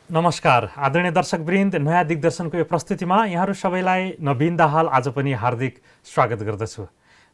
नमस्कार आदरणीय दर्शकवृन्द, नयाँ दिग्दर्शनको यो प्रस्तुतिमा यहाँहरू सबैलाई नवीन दाहाल आज पनि हार्दिक स्वागत गर्दछु।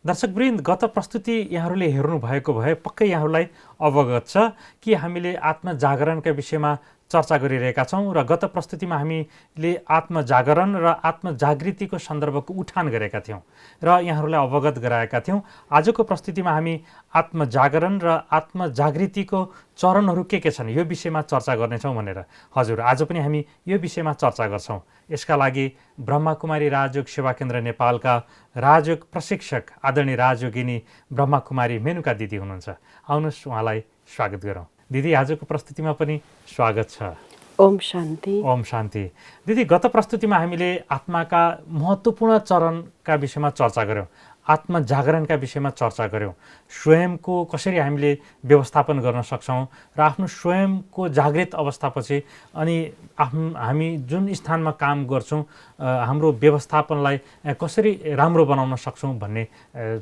दर्शकवृन्द, गत प्रस्तुति यहाँहरूले हेर्नुभएको भए पक्कै यहाँहरूलाई अवगत छ कि हामीले आत्मजागरणका विषयमा चर्चा गरिरहेका छौँ र गत प्रस्तुतिमा हामीले आत्मजागरण र आत्मजागृतिको सन्दर्भको उठान गरेका थियौँ र यहाँहरूलाई अवगत गराएका थियौँ। आजको प्रस्तुतिमा हामी आत्मजागरण र आत्मजागृतिको चरणहरू के छन् यो विषयमा चर्चा गर्नेछौँ भनेर। हजुर, आज पनि हामी यो विषयमा चर्चा गर्छौँ। यसका लागि ब्रह्माकुमारी राजयोग सेवा केन्द्र नेपालका राजयोग प्रशिक्षक आदरणीय राजयोगिनी ब्रह्माकुमारी मेनुका दिदी हुनुहुन्छ। आउनुहोस् उहाँलाई स्वागत गरौँ। दिदी, आजको प्रस्तुतिमा पनि स्वागत छ। ओम शान्ति। ओम शान्ति। दिदी, गत प्रस्तुतिमा हामीले आत्माका महत्त्वपूर्ण चरणका विषयमा चर्चा गऱ्यौँ, आत्मजागरणका विषयमा चर्चा गऱ्यौँ, स्वयंको कसरी हामीले व्यवस्थापन गर्न सक्छौँ र आफ्नो स्वयंको जागृत अवस्थापछि अनि हामी जुन स्थानमा काम गर्छौँ हाम्रो व्यवस्थापनलाई कसरी राम्रो बनाउन सक्छौँ भन्ने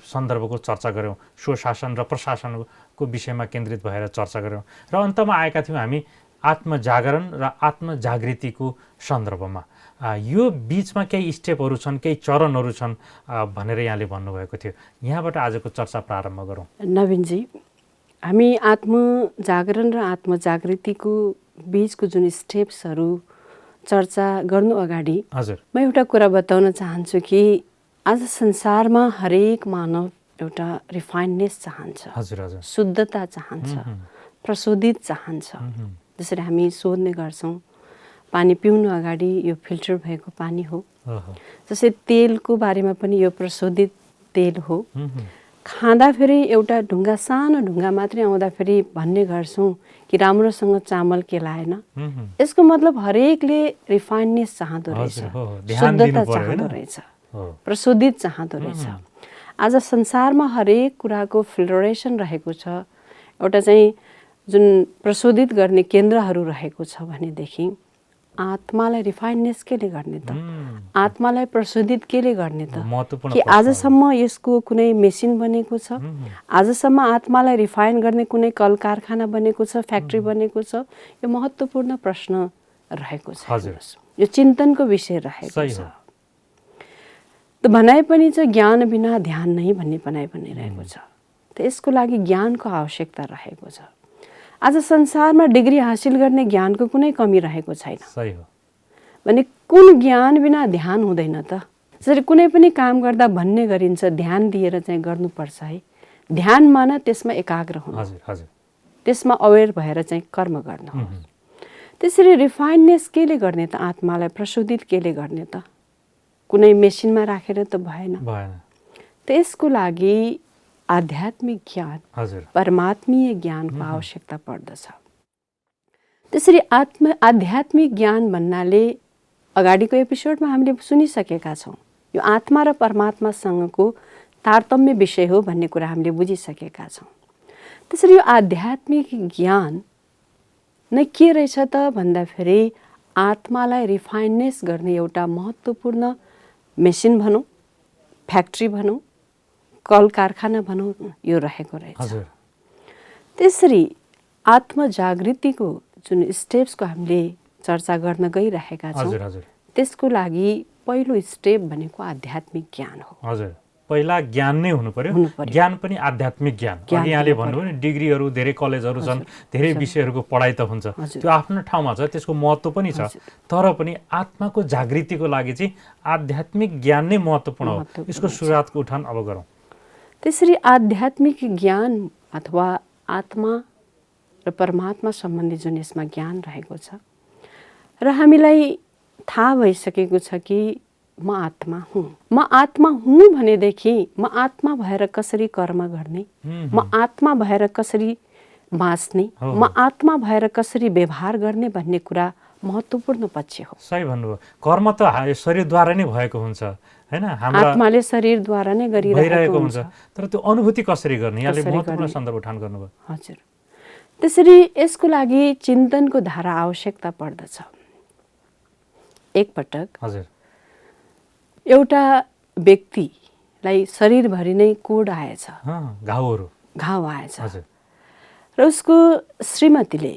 सन्दर्भको चर्चा गऱ्यौँ। स्वशासन र प्रशासनको विषयमा केन्द्रित भएर चर्चा गऱ्यौँ र अन्तमा आएका थियौँ हामी आत्मजागरण र आत्मजागृतिको सन्दर्भमा। यो बिचमा केही स्टेपहरू छन्, केही चरणहरू छन् भनेर यहाँले भन्नुभएको थियो। यहाँबाट आजको चर्चा प्रारम्भ गरौँ। नवीनजी, हामी आत्मजागरण र आत्मजागृतिको बिचको जुन स्टेप्सहरू चर्चा गर्नु अगाडि हजुर, म एउटा कुरा बताउन चाहन्छु कि आज संसारमा हरेक मानव एउटा रिफाइननेस चाहन्छ। हजुर हजुर, शुद्धता चाहन्छ, प्रशोधित चाहन्छ। जसरी हामी सोध्ने गर्छौँ, पानी पिउनु अगाडि यो फिल्टर भएको पानी हो, जस्तै तेलको बारेमा पनि यो प्रशोधित तेल हो। खाँदाखेरि एउटा ढुङ्गा, सानो ढुङ्गा मात्रै आउँदाखेरि भन्ने गर्छौँ कि राम्रोसँग चामल केलाएन। यसको मतलब हरेकले रिफाइननेस चाहँदो रहेछ, शुद्धता चाहँदो रहेछ, प्रशोधित चाहँदो रहेछ। आज संसारमा हरेक कुराको फिल्टरेसन रहेको छ। एउटा चाहिँ जुन प्रशोधित गर्ने केन्द्रहरू रहेको छ भनेदेखि आत्मालाई रिफाइननेस केले गर्ने त, आत्मालाई प्रशोधित केले गर्ने त कि आजसम्म यसको कुनै मेसिन बनेको छ, आजसम्म आत्मालाई रिफाइन गर्ने कुनै कल कारखाना बनेको छ, फ्याक्ट्री बनेको छ? यो महत्त्वपूर्ण प्रश्न रहेको छ। यो चिन्तनको विषय रहेको छ। त भनाइ पनि छ, ज्ञान बिना ध्यान नै भन्ने भनाइ पनि रहेको छ। त यसको लागि ज्ञानको आवश्यकता रहेको छ। आज संसारमा डिग्री हासिल गर्ने ज्ञानको कुनै कमी रहेको छैन। सही हो। भने कुन ज्ञान बिना ध्यान हुँदैन त? जसरी कुनै पनि काम गर्दा भन्ने गरिन्छ ध्यान दिएर चाहिँ गर्नुपर्छ है। ध्यान मान त्यसमा एकाग्र हुनु, त्यसमा अवेर भएर चाहिँ कर्म गर्नु। त्यसरी रिफाइननेस केले गर्ने त? आत्मालाई प्रशोधित केले गर्ने त? कुनै मेसिनमा राखेर त भएन। त यसको लागि आध्यात्मिक ज्ञान, परमात्मीय ज्ञानको आवश्यकता पर्दछ। त्यसरी आध्यात्मिक ज्ञान भन्नाले अगाडिको एपिसोडमा हामीले सुनिसकेका छौँ। यो आत्मा र परमात्मासँगको तारतम्य विषय हो भन्ने कुरा हामीले बुझिसकेका छौँ। त्यसरी यो आध्यात्मिक ज्ञान नै के रहेछ त भन्दाखेरि आत्मालाई रिफाइननेस गर्ने एउटा महत्त्वपूर्ण मेसिन भनौँ, फ्याक्ट्री भनौँ, कल कारखाना भनौँ, यो रहेको रहेछ। त्यसरी आत्मजागृतिको जुन स्टेप्सको हामीले चर्चा गर्न गइरहेका छौँ, त्यसको लागि पहिलो स्टेप भनेको आध्यात्मिक ज्ञान हो। हजुर, पहिला ज्ञान नै हुनु पर्यो। ज्ञान पनि आध्यात्मिक ज्ञान। अघि यहाँले भन्नुभयो नि, डिग्रीहरू धेरै कलेजहरू छन्, धेरै विषयहरूको पढाइ त हुन्छ, त्यो आफ्नो ठाउँमा छ, त्यसको महत्त्व पनि छ। तर पनि आत्माको जागृतिको लागि चाहिँ आध्यात्मिक ज्ञान नै महत्त्वपूर्ण हो। यसको सुरुवातको उठान अब गरौँ। त्यसरी आध्यात्मिक ज्ञान अथवा आत्मा र परमात्मा सम्बन्धी जुन यसमा ज्ञान रहेको छ र हामीलाई थाहा भइसकेको छ कि म आत्मा हुँ। म आत्मा हुँ भनेदेखि म आत्मा भएर कसरी कर्म गर्ने, म आत्मा भएर कसरी बाँच्ने, म आत्मा भएर कसरी व्यवहार गर्ने भन्ने कुरा महत्त्वपूर्ण पक्ष हो। सही भन्नुभयो। कर्म त शरीरद्वारा नै भएको हुन्छ हैन, हाम्रो आत्माले शरीरद्वारा नै गरिरहेको हुन्छ। तर त्यो अनुभूति कसरी गर्ने, यहाँले महत्त्वपूर्ण सन्दर्भ उठान गर्नुभयो। हजुर, त्यसरी यसको लागि चिन्तनको धारा आवश्यकता पर्दछ। एकपटक हजुर, एउटा व्यक्तिलाई शरीरभरि नै कोड आएछ, घाउ आएछ र उसको श्रीमतीले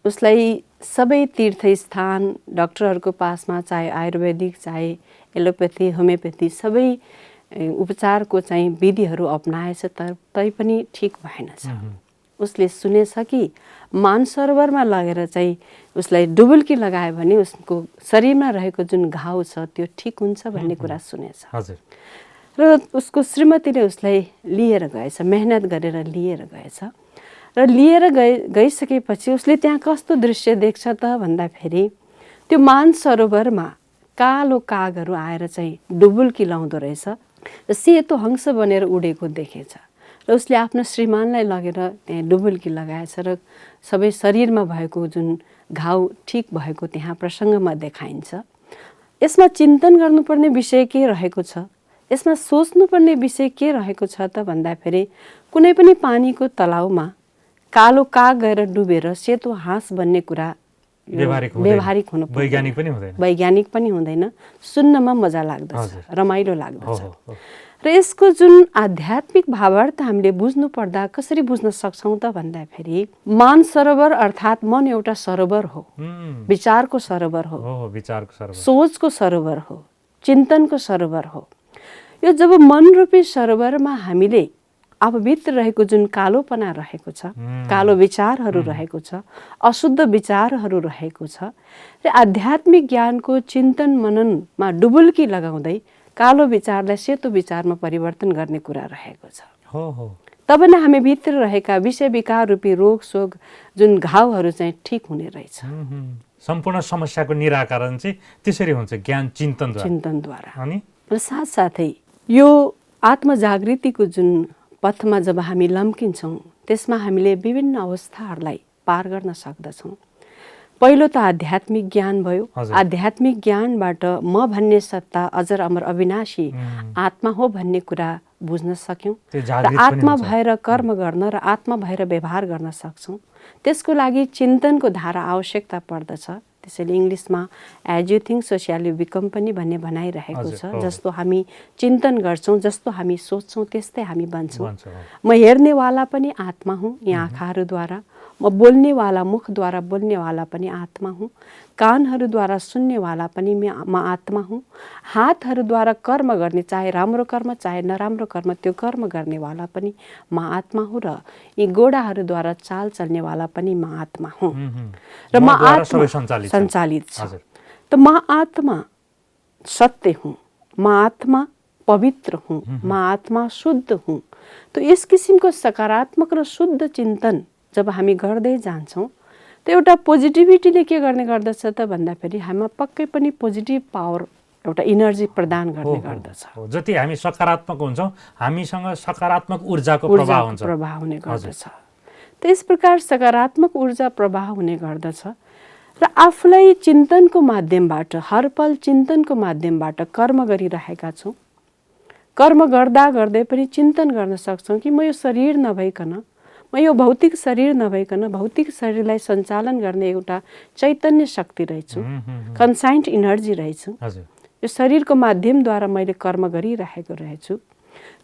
उसलाई सबै तीर्थस्थान डाक्टरहरूको पासमा चाहे आयुर्वेदिक चाहे एलोपेथी होमियोपेथी सबै उपचारको चाहिँ विधिहरू अपनाएछ तर तैपनि ठिक भएनछ। उसले सुनेछ कि मानसरोवरमा लगेर चाहिँ उसलाई डुबुल्की लगायो भने उसको शरीरमा रहेको जुन घाउ छ त्यो ठिक हुन्छ भन्ने कुरा सुनेछ। र उसको श्रीमतीले उसलाई लिएर गएछ, मेहनत गरेर लिएर गएछ र लिएर गइसकेपछि उसले त्यहाँ कस्तो दृश्य देख्छ त भन्दाखेरि त्यो मानसरोवरमा कालो कागहरू आएर चाहिँ डुबुल्की लाउँदो रहेछ र सेतो हंस बनेर उडेको देखेछ र उसले आफ्नो श्रीमानलाई लगेर त्यहाँ डुबुल्की लगाएछ र सबै शरीरमा भएको जुन घाउ ठिक भएको त्यहाँ प्रसङ्गमा देखाइन्छ। यसमा चिन्तन गर्नुपर्ने विषय के रहेको छ, यसमा सोच्नुपर्ने विषय के रहेको छ त भन्दाखेरि कुनै पनि पानीको तलाउमा कालो काग गएर डुबेर सेतो हाँस बन्ने कुरा व्यवहारिक हुनु वैज्ञानिक पनि हुँदैन, सुन्नमा मजा लाग्दछ, रमाइलो लाग्दछ। र यसको जुन आध्यात्मिक भावार्थ हामीले बुझ्नु पर्दा कसरी बुझ्न सक्छौँ त भन्दाखेरि मानसरोवर अर्थात् मन एउटा सरोवर हो, विचारको सरोवर हो, सोचको सरोवर हो, चिन्तनको सरोवर हो। यो जब मनरूपी सरोवरमा हामीले आफूभित्र रहेको जुन कालोपना रहेको छ, कालो विचारहरू रहेको छ, अशुद्ध विचारहरू रहेको छ र आध्यात्मिक ज्ञानको चिन्तन मननमा डुबुल्की लगाउँदै कालो विचारलाई सेतो विचारमा परिवर्तन गर्ने कुरा रहेको छ। तब नै हामी भित्र रहेका विषय विकार रूपी रोग शोक जुन घाउहरू चाहिँ ठिक हुने रहेछ। सम्पूर्ण समस्याको निराकरण चाहिँ त्यसरी हुन्छ ज्ञान चिन्तनद्वारा। र साथसाथै यो आत्मजागृतिको जुन पथमा जब हामी लम्किन्छौँ त्यसमा हामीले विभिन्न अवस्थाहरूलाई पार गर्न सक्दछौँ। पहिलो त आध्यात्मिक ज्ञान भयो। आध्यात्मिक ज्ञानबाट म भन्ने सत्ता अजर अमर अविनाशी आत्मा हो भन्ने कुरा बुझ्न सक्यौँ र आत्मा भएर कर्म गर्न र आत्मा भएर व्यवहार गर्न सक्छौँ। त्यसको लागि चिन्तनको धारा आवश्यकता पर्दछ। त्यसैले इङ्ग्लिसमा एज यु थिङ्क सो स्याल यु बिकम पनि भन्ने भनाइरहेको छ। जस्तो हामी चिन्तन गर्छौँ, जस्तो हामी सोच्छौँ त्यस्तै हामी बन्छौँ। म हेर्नेवाला पनि आत्मा हुँ यी आँखाहरूद्वारा, म बोल्नेवाला मुखद्वारा बोल्नेवाला पनि आत्मा हुँ, कानहरूद्वारा सुन्नेवाला पनि म आत्मा हुँ, हातहरूद्वारा कर्म गर्ने चाहे राम्रो कर्म चाहे नराम्रो कर्म त्यो कर्म गर्नेवाला पनि म आत्मा हुँ र यी गोडाहरूद्वारा चाल चल्नेवाला पनि म आत्मा हुँ र म आत्मा सञ्चालित छ। त म आत्मा सत्य हुँ, म आत्मा पवित्र हुँ, म आत्मा शुद्ध हुँ। त यस किसिमको सकारात्मक र शुद्ध चिन्तन जब हामी गर्दै जान्छौँ त एउटा पोजिटिभिटीले के गर्ने गर्दछ त भन्दाखेरि हामीमा पक्कै पनि पोजिटिभ पावर एउटा इनर्जी प्रदान गर्ने गर्दछ। जति हामी सकारात्मक हुन्छौँ हामीसँग सकारात्मक ऊर्जाको प्रवाह हुने गर्दछ। त्यस प्रकार सकारात्मक ऊर्जा प्रवाह हुने गर्दछ र आफूलाई चिन्तनको माध्यमबाट हरपल चिन्तनको माध्यमबाट कर्म गरिरहेका छौँ। कर्म गर्दा गर्दै पनि चिन्तन गर्न सक्छौँ कि म यो शरीर नभइकन, म यो भौतिक शरीर नभइकन भौतिक शरीरलाई सञ्चालन गर्ने एउटा चैतन्य शक्ति रहेछु, कन्साइन्ट इनर्जी रहेछु। यो शरीरको माध्यमद्वारा मैले कर्म गरिरहेको रहेछु।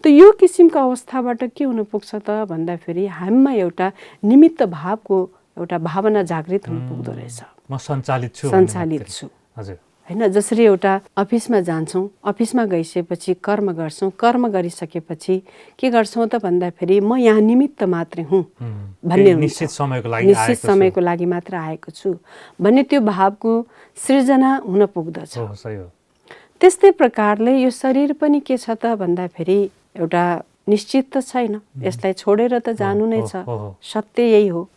त यो किसिमको अवस्थाबाट के हुन पुग्छ त भन्दाखेरि हामीमा एउटा निमित्त भावको एउटा भावना जागृत हुन पुग्दो रहेछ। म सञ्चालित छु हैन। जसरी एउटा अफिसमा जान्छौँ, अफिसमा गइसकेपछि कर्म गर्छौँ, कर्म गरिसकेपछि के गर्छौँ त भन्दाखेरि म यहाँ निमित्त मात्रै हुँ भन्ने निश्चित समयको लागि मात्र आएको छु भन्ने त्यो भावको सृजना हुन पुग्दछ। त्यस्तै प्रकारले यो शरीर पनि के छ त भन्दाखेरि एउटा निश्चित त छैन, यसलाई छोडेर त जानु नै छ। सत्य यही हो।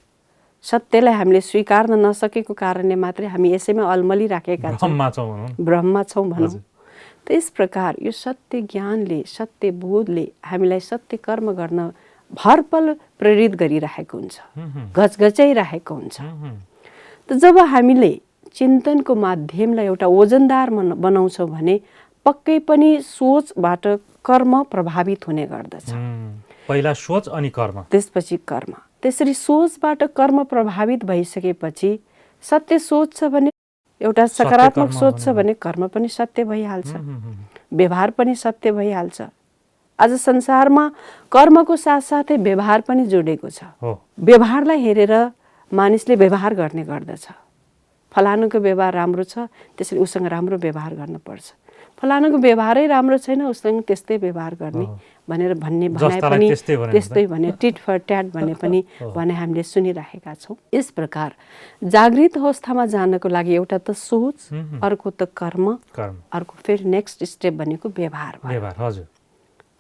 सत्यलाई हामीले स्वीकार्न नसकेको कारणले मात्रै हामी यसैमा अल्मलिराखेका छौँ, भ्रममा छौँ भनौँ। त्यस प्रकार यो सत्य ज्ञानले, सत्य बोधले हामीलाई सत्य कर्म गर्न हरपल प्रेरित गरिरहेको हुन्छ, घचघचाइरहेको हुन्छ। त जब हामीले चिन्तनको माध्यमलाई एउटा ओजनदार बनाउँछौँ भने पक्कै पनि सोचबाट कर्म प्रभावित हुने गर्दछ। पहिला सोच अनि कर्म, त्यसपछि कर्म। त्यसरी सोचबाट कर्म प्रभावित भइसकेपछि सत्य सोच छ भने, एउटा सकारात्मक सोच छ भने कर्म पनि सत्य भइहाल्छ, व्यवहार पनि सत्य भइहाल्छ। आज संसारमा कर्मको साथसाथै व्यवहार पनि जोडेको छ। व्यवहारलाई हेरेर मानिसले व्यवहार गर्ने गर्दछ। फलानुको व्यवहार राम्रो छ, त्यसैले उसँग राम्रो व्यवहार गर्नुपर्छ। फलानुको व्यवहारै राम्रो छैन, उसँग त्यस्तै व्यवहार गर्ने भनेर भन्ने भनाइ पनि त्यस्तै भने टिट फर ट्याट भन्ने पनि भनाइ हामीले सुनिरहेका छौँ। यस प्रकार जागृत अवस्थामा जानको लागि एउटा त सोच, अर्को त कर्म, अर्को फेरि नेक्स्ट स्टेप भनेको व्यवहार। हजुर,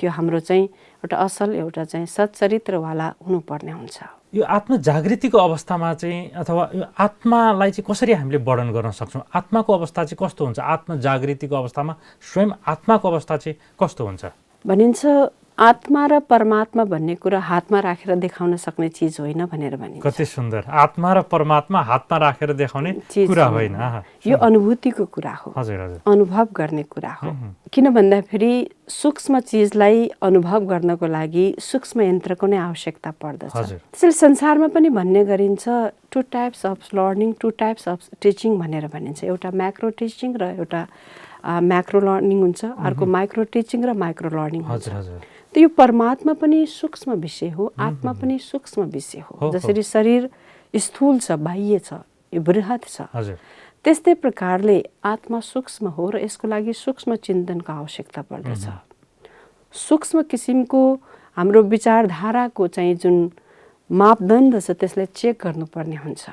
त्यो हाम्रो चाहिँ एउटा असल एउटा चाहिँ सच्चरित्रवाला हुनुपर्ने हुन्छ। यो आत्म जागृतिको अवस्थामा चाहिँ अथवा यो आत्मालाई चाहिँ कसरी हामीले वर्णन गर्न सक्छौँ? आत्माको अवस्था चाहिँ कस्तो हुन्छ? आत्म जागृतिको अवस्थामा स्वयं आत्माको अवस्था चाहिँ कस्तो हुन्छ? भनिन्छ आत्मा र परमात्मा भन्ने कुरा हातमा राखेर देखाउन सक्ने चिज होइन भनेर भनिन्छ। कति सुन्दर! आत्मा र परमात्मा हातमा राखेर देखाउने कुरा होइन, यो अनुभूतिको कुरा हो। हजुर हजुर, अनुभव गर्ने कुरा हो। किन भन्दाखेरि सूक्ष्म चिजलाई अनुभव गर्नको लागि सूक्ष्म यन्त्रको नै आवश्यकता पर्दछ। त्यसैले संसारमा पनि भन्ने गरिन्छ to types of learning, to types of teaching भनेर भनिन्छ। एउटा म्याक्रो टिचिङ र एउटा म्याक्रो लर्निङ हुन्छ, अर्को माइक्रो टिचिङ र माइक्रो लर्निङ हुन्छ। त यो परमात्मा पनि सूक्ष्म विषय हो, आत्मा पनि सूक्ष्म विषय हो। जसरी शरीर स्थूल छ, बाह्य छ, यो बृहत छ, त्यस्तै प्रकारले आत्मा सूक्ष्म हो र यसको लागि सूक्ष्म चिन्तनको आवश्यकता पर्दछ। सूक्ष्म किसिमको हाम्रो विचारधाराको चाहिँ जुन मापदण्ड छ त्यसलाई चेक गर्नुपर्ने हुन्छ।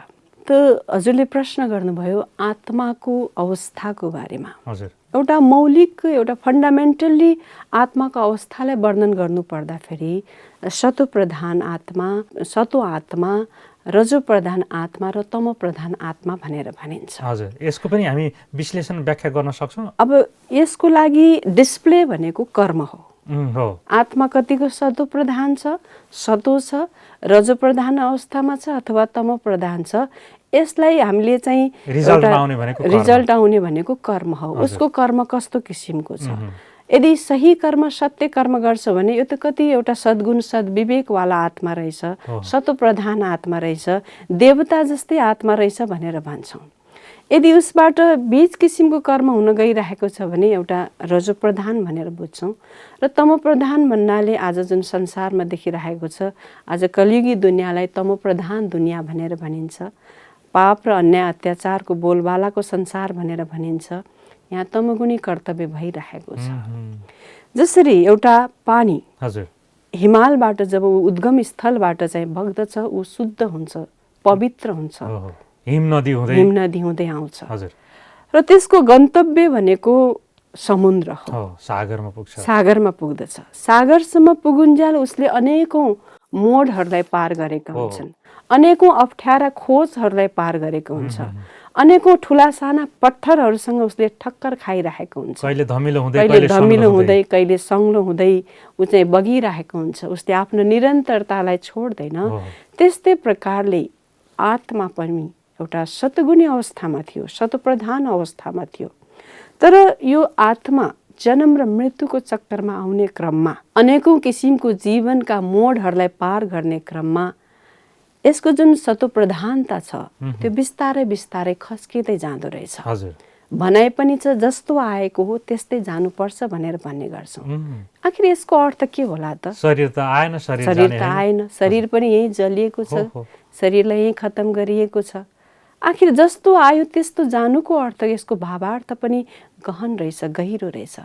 त हजुरले प्रश्न गर्नुभयो आत्माको अवस्थाको बारेमा। एउटा मौलिक एउटा फन्डामेन्टल्ली आत्माको अवस्थालाई वर्णन गर्नु पर्दाखेरि सतो प्रधान आत्मा, सतो आत्मा, रजो प्रधान आत्मा र तमो प्रधान आत्मा भनेर भनिन्छ। हजुर, यसको पनि हामी विश्लेषण व्याख्या गर्न सक्छौँ। अब यसको लागि डिस्प्ले भनेको कर्म हो। आत्मा कतिको सतो प्रधान छ, सतो छ, रजो प्रधान अवस्थामा छ अथवा तमो प्रधान छ, यसलाई हामीले चाहिँ रिजल्ट आउने भनेको कर्म हो। उसको कर्म कस्तो किसिमको छ? यदि सही कर्म, सत्य कर्म गर्छ भने यो त कति एउटा सद्गुण सद्विवेकवाला आत्मा रहेछ, सतो प्रधान आत्मा रहेछ, देवता जस्तै आत्मा रहेछ भनेर भन्छौँ। यदि उसबाट बीज किसिमको कर्म हुन गइरहेको छ भने एउटा रजो प्रधान भनेर बुझ्छौँ। र तमो प्रधान भन्नाले आज जुन संसारमा देखिरहेको छ, आज कलियुगी दुनियाँलाई तमो प्रधान दुनियाँ भनेर भनिन्छ। पाप र अन्याय अत्याचारको बोलबालाको संसार भनेर भनिन्छ। यहाँ तमोगुणी कर्तव्य भइरहेको छ। जसरी एउटा पानी हिमालबाट जब उद्गम स्थलबाट चाहिँ बग्दछ, ऊ शुद्ध हुन्छ, पवित्र हुन्छ, हिम नदी हुँदै आउँछ र त्यसको गन्तव्य भनेको समुद्र हो, सागरमा पुग्दछ। सागरसम्म पुगुन्जेल उसले अनेकौं मोडहरूलाई पार गरेका हुन्छन्, अनेकौं अप्ठ्यारा खोजहरूलाई पार गरेको हुन्छ, अनेकौं ठुला साना पत्थरहरूसँग उसले ठक्कर खाइरहेको हुन्छ। कहिले धमिलो हुँदै कहिले सङ्लो हुँदै ऊ चाहिँ बगिरहेको हुन्छ। उसले आफ्नो निरन्तरतालाई छोड्दैन। त्यस्तै प्रकारले आत्मा पनि एउटा सतगुणी अवस्थामा थियो, सतप्रधान अवस्थामा थियो। तर यो आत्मा जन्म र मृत्युको चक्करमा आउने क्रममा, अनेकौं किसिमको जीवनका मोडहरूलाई पार गर्ने क्रममा यसको जुन सतोप्रधानता छ त्यो बिस्तारै बिस्तारै खस्किँदै जाँदो रहेछ। भनाइ पनि छ जस्तो आएको हो त्यस्तै जानुपर्छ भनेर भन्ने गर्छौँ। आखिर यसको अर्थ के होला त? शरीर त आएन, शरीर पनि यही जलिएको छ, शरीरलाई यही खत्म गरिएको छ। आखिर जस्तो आयो त्यस्तो जानुको अर्थ, यसको भावार्थ पनि गहन रहेछ, गहिरो रहेछ।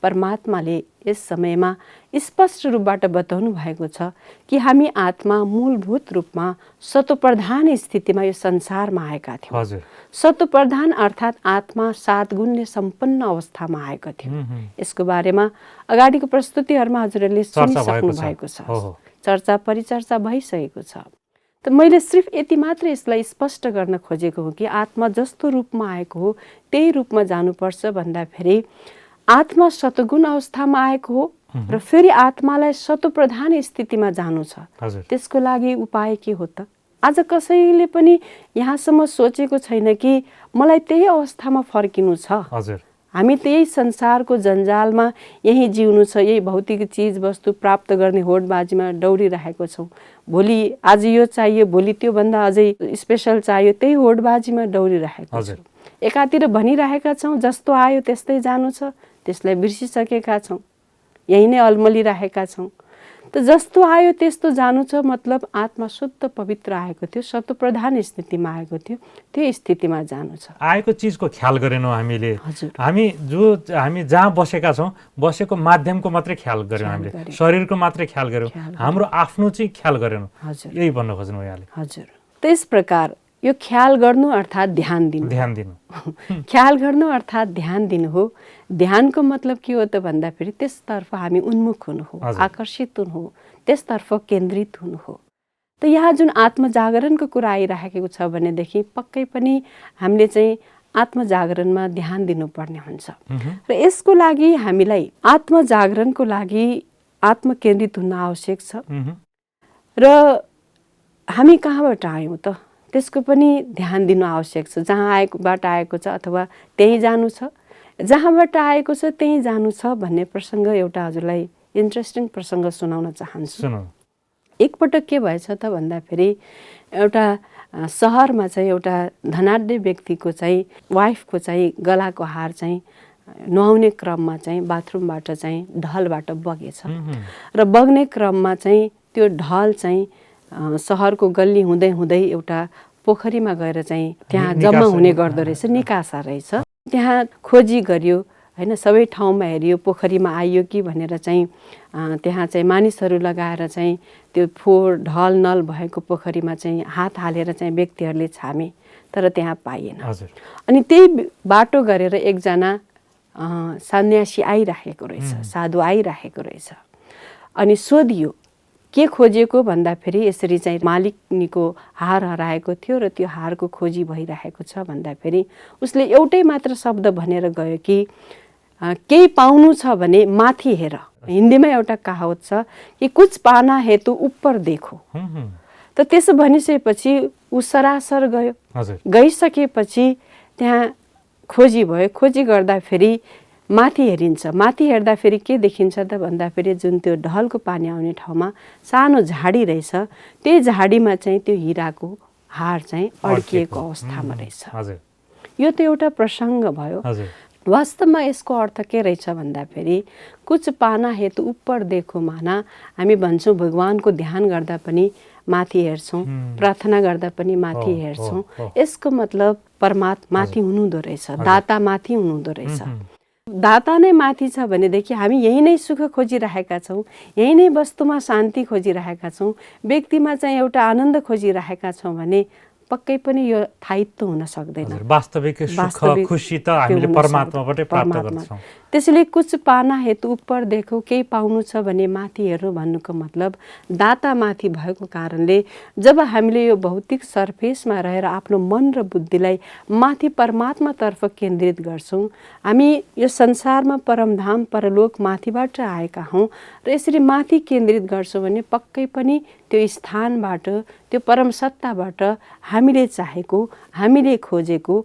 परमात्माले यस समयमा स्पष्ट रूपबाट बताउनु भएको छ कि हामी आत्मा मूलभूत रूपमा सतोप्रधान स्थितिमा यो संसारमा आएका थियौँ। सतोप्रधान अर्थात् आत्मा 7 गुणले सम्पन्न अवस्थामा आएको थियो। यसको बारेमा अगाडिको प्रस्तुतिहरूमा हजुरहरूले सुनिसक्नु भएको छ, चर्चा परिचर्चा भइसकेको छ। त मैले सिर्फ यति मात्र यसलाई स्पष्ट गर्न खोजेको हो कि आत्मा जस्तो रूपमा आएको हो त्यही रूपमा जानुपर्छ भन्दाखेरि आत्मा सतगुण अवस्थामा आएको हो र फेरि आत्मालाई सतोप्रधान स्थितिमा जानु छ। त्यसको लागि उपाय के हो त? आज कसैले पनि यहाँसम्म सोचेको छैन कि मलाई त्यही अवस्थामा फर्किनु छ। हामी त्यही संसारको जन्जालमा यही जिउनु छ, यही भौतिक चिज वस्तु प्राप्त गर्ने होडबाजीमा दौडिरहेको छौँ। भोलि आज यो चाहियो, भोलि त्योभन्दा अझै स्पेसल चाहियो, त्यही होडबाजीमा दौडिरहेको छौँ। एकातिर भनिरहेका छौँ जस्तो आयो त्यस्तै जानु छ, त्यसलाई बिर्सिसकेका छौँ, यही नै अल्मलिरहेका छौँ। त जस्तो आयो त्यस्तो जानु छ, मतलब आत्मा शुद्ध पवित्र आएको थियो, सत्वप्रधान स्थितिमा आएको थियो, त्यो स्थितिमा जानु छ। आएको चिजको ख्याल गरेनौँ हामीले। हजुर। हामी जहाँ बसेका छौँ, बसेको माध्यमको मात्रै ख्याल गऱ्यौँ हामीले, शरीरको मात्रै ख्याल गऱ्यौँ, हाम्रो आफ्नो चाहिँ ख्याल गरेनौँ। हजुर, यही भन्न खोज्नु यहाँले। हजुर। त्यस प्रकार यो ख्याल गर्नु अर्थात् ध्यान दिनु। ध्यान दिनु। ख्याल गर्नु अर्थात् ध्यान दिनु हो। ध्यानको मतलब के हो त भन्दाखेरि त्यसतर्फ हामी उन्मुख हुनु हो, आकर्षित हुनु हो, त्यसतर्फ केन्द्रित हुनु हो। त यहाँ जुन आत्मजागरणको कुरा आइराखेको छ भनेदेखि पक्कै पनि हामीले चाहिँ आत्मजागरणमा ध्यान दिनुपर्ने हुन्छ। र यसको लागि हामीलाई आत्मजागरणको लागि आत्मकेन्द्रित हुन आवश्यक छ। र हामी कहाँबाट आयौँ त त्यसको पनि ध्यान दिनु आवश्यक छ। जहाँ आएकोबाट आएको छ अथवा त्यहीँ जानु छ, जहाँबाट आएको छ त्यहीँ जानु छ भन्ने प्रसङ्ग एउटा हजुरलाई इन्ट्रेस्टिङ प्रसङ्ग सुनाउन चाहन्छु। एकपटक के भएछ त भन्दाखेरि एउटा सहरमा चाहिँ एउटा धनाढ्य व्यक्तिको चाहिँ वाइफको चाहिँ गलाको हार चाहिँ नुहाउने क्रममा चाहिँ बाथरुमबाट चाहिँ ढलबाट बगेछ। र बग्ने क्रममा चाहिँ त्यो ढल चाहिँ सहरको गल्ली हुँदै हुँदै एउटा पोखरीमा गएर चाहिँ त्यहाँ जम्मा हुने गर्दो रहेछ, निकासा रहेछ। त्यहाँ खोजी गरियो होइन, सबै ठाउँमा हेरियो, पोखरीमा आइयो कि भनेर चाहिँ त्यहाँ चाहिँ मानिसहरू लगाएर चाहिँ त्यो फोहोर ढल नल भएको पोखरीमा चाहिँ हात हालेर चाहिँ व्यक्तिहरूले छामे, तर त्यहाँ पाइएन। अनि त्यही बाटो गरेर एकजना सन्यासी आइराखेको रहेछ, साधु आइराखेको रहेछ। अनि सोधियो के खोजेको भन्दाखेरि यसरी चाहिँ मालिकनीको हार हराएको थियो र त्यो हारको खोजी भइरहेको छ भन्दाखेरि उसले एउटै मात्र शब्द भनेर गयो कि केही पाउनु छ भने माथि हेर। हिन्दीमा एउटा कहावत छ कि कुछ पाना हेतु ऊपर देखो। त त्यसो भनिसकेपछि ऊ सरासर गयो। गइसकेपछि त्यहाँ खोजी भयो। खोजी गर्दाखेरि माथि हेरिन्छ। माथि हेर्दाखेरि के देखिन्छ त भन्दाखेरि जुन त्यो ढलको पानी आउने ठाउँमा सानो झाडी रहेछ, त्यही झाडीमा चाहिँ त्यो हिराको हार चाहिँ अड्किएको अवस्थामा रहेछ। यो त एउटा प्रसङ्ग भयो। वास्तवमा यसको अर्थ के रहेछ भन्दाखेरि कुछ पाना हेतु ऊपर देखो माना हामी भन्छौँ भगवानको ध्यान गर्दा पनि माथि हेर्छौँ, प्रार्थना गर्दा पनि माथि हेर्छौँ। यसको मतलब परमात्मा माथि हुनुहुँदो रहेछ, दाता माथि हुनुहुँदो रहेछ। दाता नै माथि छ भनेदेखि हामी यही नै सुख खोजिरहेका छौँ, यही नै वस्तुमा शान्ति खोजिरहेका छौँ, व्यक्तिमा चाहिँ एउटा आनन्द खोजिरहेका छौँ भने पक्कै पनि यो थायित्व हुन सक्दैन। वास्तविक सुख खुसी त हामीले परमात्माबाटै प्राप्त गर्छौँ। त्यसैले कुछ पाना हेतु ऊपर देखो, केही पाउनु छ भने माथि हेर्नु भन्नुको मतलब दाता माथि भएको कारणले जब हामीले यो भौतिक सर्फेसमा रहेर आफ्नो मन र बुद्धिलाई माथि परमात्मातर्फ केन्द्रित गर्छौँ, हामी यो संसारमा परमधाम परलोक माथिबाट आएका हौँ र यसरी माथि केन्द्रित गर्छौँ भने पक्कै पनि त्यो स्थानबाट, त्यो परम सत्ताबाट हामीले चाहेको, हामीले खोजेको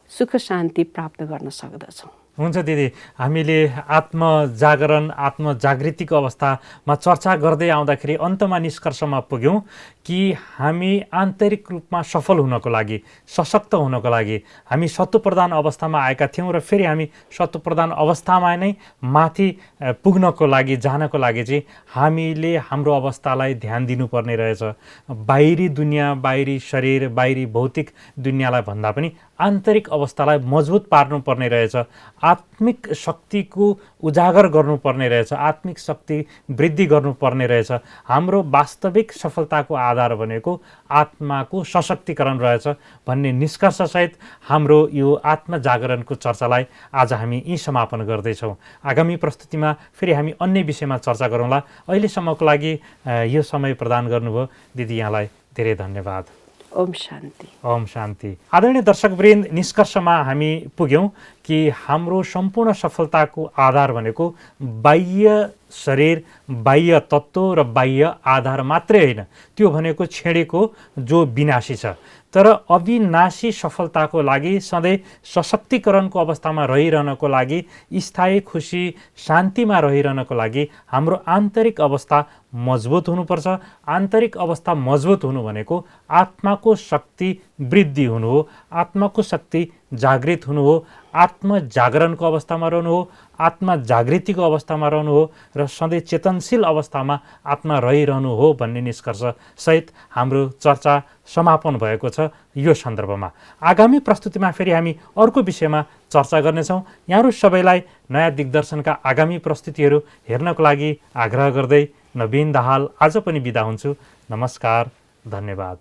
सुख शान्ति प्राप्त गर्न सक्दछौँ। हुन्छ दिदी, हामीले आत्मजागरण आत्मजागृतिको अवस्थामा चर्चा गर्दै आउँदाखेरि अन्तमा निष्कर्षमा पुग्यौँ कि हामी आन्तरिक रूपमा सफल हुनको लागि, सशक्त हुनको लागि हामी सत्वप्रधान अवस्थामा आएका थियौँ र फेरि हामी सत्वप्रधान अवस्थामा नै माथि पुग्नको लागि, जानको लागि चाहिँ हामीले हाम्रो अवस्थालाई ध्यान दिनुपर्ने रहेछ। बाहिरी दुनियाँ, बाहिरी शरीर, बाहिरी भौतिक दुनियाँलाई भन्दा पनि आन्तरिक अवस्थालाई मजबुत पार्नुपर्ने रहेछ। आत्मिक शक्तिको उजागर गर्नुपर्ने रहेछ, आत्मिक शक्ति वृद्धि गर्नुपर्ने रहेछ। हाम्रो वास्तविक सफलताको आधार भनेको आत्माको सशक्तिकरण रहेछ भन्ने निष्कर्षसहित हाम्रो यो आत्मजागरणको चर्चालाई आज हामी यहीँ समापन गर्दैछौँ। आगामी प्रस्तुतिमा फेरि हामी अन्य विषयमा चर्चा गरौँला। अहिलेसम्मको लागि यो समय प्रदान गर्नुभयो दिदी, यहाँलाई धेरै धन्यवाद। ओम शान्ति। ओम शान्ति। आदरणीय दर्शकवृन्द, निष्कर्षमा हामी पुग्यौँ कि हाम्रो सम्पूर्ण सफलताको आधार भनेको बाह्य शरीर, बाह्य तत्त्व र बाह्य आधार मात्रै होइन, त्यो भनेको छेडेको जो विनाशी छ। तर अविनाशी सफलताको लागि, सधैँ सशक्तिकरणको अवस्थामा रहिरहनको लागि, स्थायी खुसी शान्तिमा रहिरहनको लागि हाम्रो आन्तरिक अवस्था मजबुत हुनुपर्छ। आन्तरिक अवस्था मजबुत हुनु भनेको आत्माको शक्ति वृद्धि हुनु हो, आत्माको शक्ति जागृत हुनु हो, आत्म जागरणको अवस्थामा रहनु हो, आत्मा जागृतिको अवस्थामा रहनु हो र सधैँ चेतनशील अवस्थामा आत्मा रहिरहनु हो भन्ने निष्कर्ष सहित हाम्रो चर्चा समापन भएको छ यो सन्दर्भमा। आगामी प्रस्तुतिमा फेरि हामी अर्को विषयमा चर्चा गर्नेछौँ। यहाँहरू सबैलाई नयाँ दिग्दर्शनका आगामी प्रस्तुतिहरू हेर्नको लागि आग्रह गर्दै नवीन दाहाल आज पनि बिदा हुन्छु। नमस्कार, धन्यवाद।